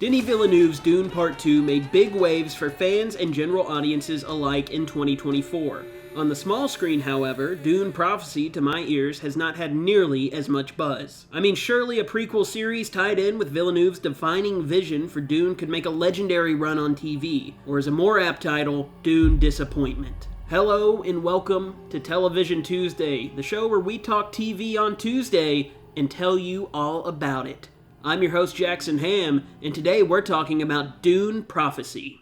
Denis Villeneuve's Dune Part 2 made big waves for fans and general audiences alike in 2024. On the small screen, however, Dune Prophecy, to my ears, has not had nearly as much buzz. I mean, surely a prequel series tied in with Villeneuve's defining vision for Dune could make a legendary run on TV, or as a more apt title, Dune Disappointment. Hello and welcome to Television Tuesday, the show where we talk TV on Tuesday and tell you all about it. I'm your host, Jackson Hamm, and today we're talking about Dune Prophecy.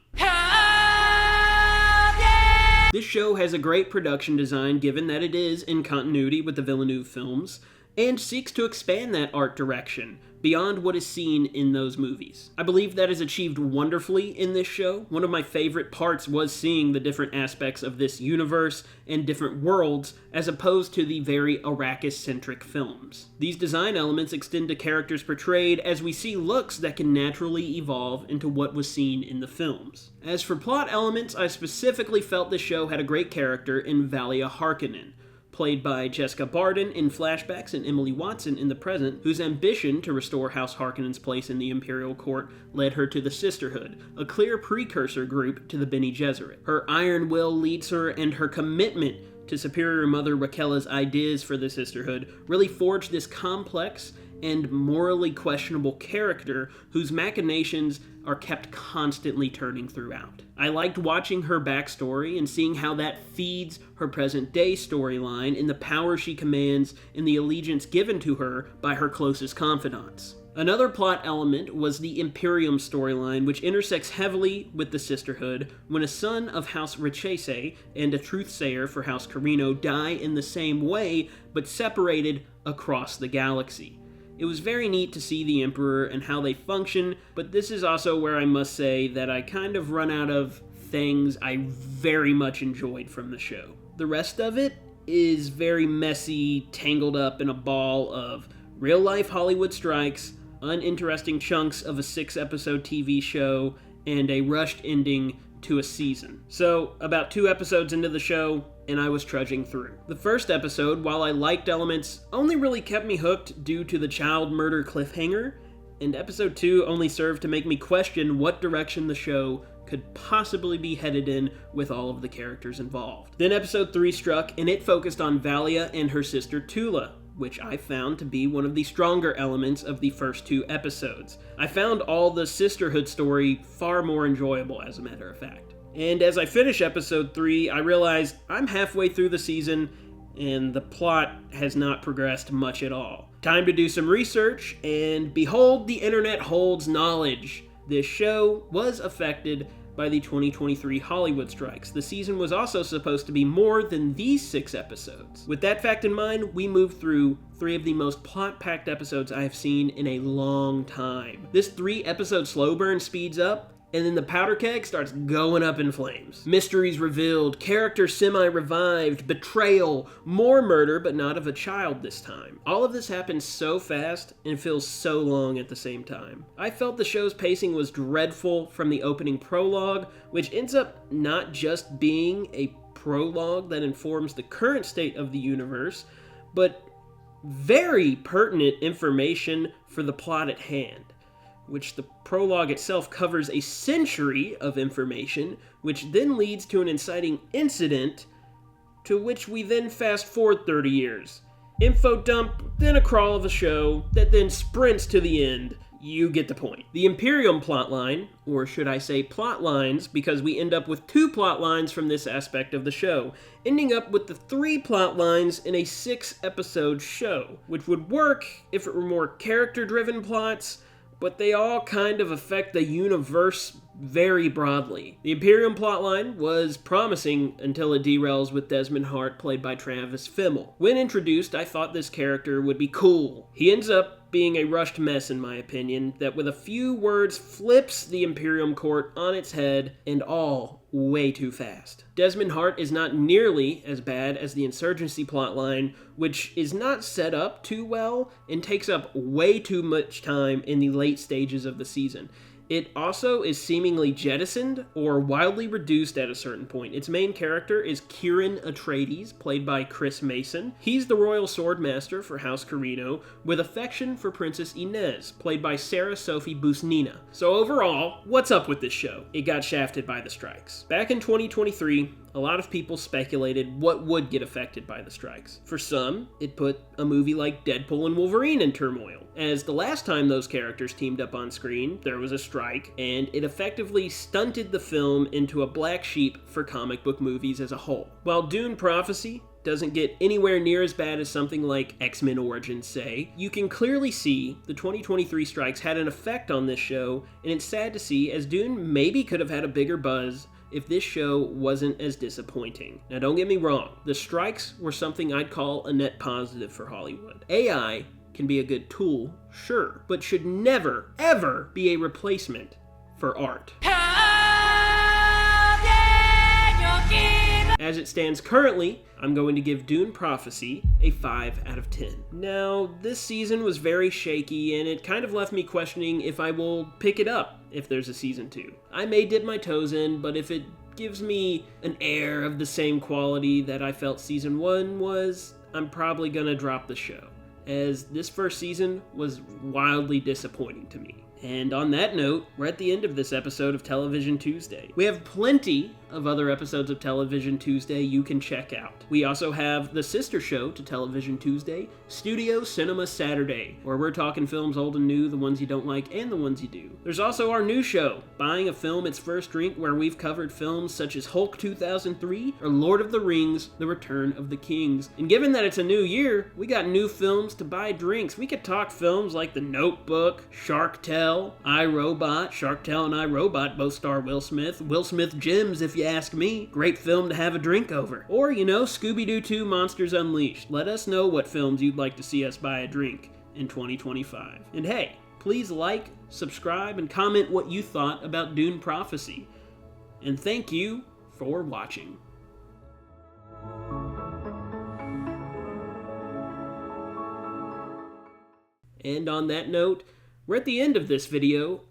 This show has a great production design given that it is in continuity with the Villeneuve films, and seeks to expand that art direction beyond what is seen in those movies. I believe that is achieved wonderfully in this show. One of my favorite parts was seeing the different aspects of this universe and different worlds as opposed to the very Arrakis-centric films. These design elements extend to characters portrayed as we see looks that can naturally evolve into what was seen in the films. As for plot elements, I specifically felt this show had a great character in Valia Harkonnen, played by Jessica Barden in flashbacks and Emily Watson in the present, whose ambition to restore House Harkonnen's place in the Imperial Court led her to the Sisterhood, a clear precursor group to the Bene Gesserit. Her iron will leads her, and her commitment to Superior Mother Raquella's ideas for the Sisterhood really forged this complex and morally questionable character whose machinations are kept constantly turning throughout. I liked watching her backstory and seeing how that feeds her present-day storyline in the power she commands and the allegiance given to her by her closest confidants. Another plot element was the Imperium storyline, which intersects heavily with the Sisterhood when a son of House Richese and a truthsayer for House Carino die in the same way, but separated across the galaxy. It was very neat to see the Emperor and how they function, but this is also where I must say that I kind of run out of things I very much enjoyed from the show. The rest of it is very messy, tangled up in a ball of real-life Hollywood strikes, uninteresting chunks of a 6-episode TV show, and a rushed ending to a season. So, about 2 episodes into the show, and I was trudging through. The first episode, while I liked elements, only really kept me hooked due to the child murder cliffhanger, and episode 2 only served to make me question what direction the show could possibly be headed in with all of the characters involved. Then episode 3 struck, and it focused on Valia and her sister Tula, which I found to be one of the stronger elements of the first 2 episodes. I found all the sisterhood story far more enjoyable, as a matter of fact. And as I finish episode 3, I realized I'm halfway through the season, and the plot has not progressed much at all. Time to do some research, and behold, the internet holds knowledge. This show was affected by the 2023 Hollywood strikes. The season was also supposed to be more than these 6 episodes. With that fact in mind, we move through 3 of the most plot-packed episodes I have seen in a long time. This 3-episode slow burn speeds up, and then the powder keg starts going up in flames. Mysteries revealed, characters semi-revived, betrayal, more murder, but not of a child this time. All of this happens so fast and feels so long at the same time. I felt the show's pacing was dreadful from the opening prologue, which ends up not just being a prologue that informs the current state of the universe, but very pertinent information for the plot at hand, which the prologue itself covers a century of information, which then leads to an inciting incident, to which we then fast forward 30 years. Info dump, then a crawl of a show, that then sprints to the end. You get the point. The Imperium plotline, or should I say plot lines, because we end up with 2 plot lines from this aspect of the show, ending up with the 3 plot lines in a 6-episode show, which would work if it were more character-driven plots, but they all kind of affect the universe very broadly. The Imperium plotline was promising until it derails with Desmond Hart, played by Travis Fimmel. When introduced, I thought this character would be cool. He ends up being a rushed mess, in my opinion, that with a few words flips the Imperium court on its head, and all way too fast. Desmond Hart is not nearly as bad as the Insurgency plotline, which is not set up too well and takes up way too much time in the late stages of the season. It also is seemingly jettisoned or wildly reduced at a certain point. Its main character is Kieran Atreides, played by Chris Mason. He's the royal swordmaster for House Carino, with affection for Princess Inez, played by Sarah Sophie Busnina. So overall, what's up with this show? It got shafted by the strikes. Back in 2023, a lot of people speculated what would get affected by the strikes. For some, it put a movie like Deadpool and Wolverine in turmoil, as the last time those characters teamed up on screen, there was a strike, and it effectively stunted the film into a black sheep for comic book movies as a whole. While Dune Prophecy doesn't get anywhere near as bad as something like X-Men Origins, say, you can clearly see the 2023 strikes had an effect on this show, and it's sad to see, as Dune maybe could have had a bigger buzz if this show wasn't as disappointing. Now don't get me wrong, the strikes were something I'd call a net positive for Hollywood. AI can be a good tool, sure, but should never, ever be a replacement for art. As it stands currently, I'm going to give Dune Prophecy a 5 out of 10. Now, this season was very shaky, and it kind of left me questioning if I will pick it up if there's a season 2. I may dip my toes in, but if it gives me an air of the same quality that I felt season 1 was, I'm probably gonna drop the show, as this first season was wildly disappointing to me. And on that note, we're at the end of this episode of Television Tuesday. We have plenty of other episodes of Television Tuesday you can check out. We also have the sister show to Television Tuesday, Studio Cinema Saturday, where we're talking films old and new, the ones you don't like and the ones you do. There's also our new show, Buying a Film Its First Drink, where we've covered films such as Hulk 2003 or Lord of the Rings, The Return of the Kings. And given that it's a new year, we got new films to buy drinks. We could talk films like The Notebook, Shark Tale, iRobot. Shark Tale and iRobot both star Will Smith. Will Smith gems, if you ask me. Great film to have a drink over. Or, Scooby-Doo 2 Monsters Unleashed. Let us know what films you'd like to see us buy a drink in 2025. And hey, please like, subscribe, and comment what you thought about Dune Prophecy. And thank you for watching. And on that note, we're at the end of this video,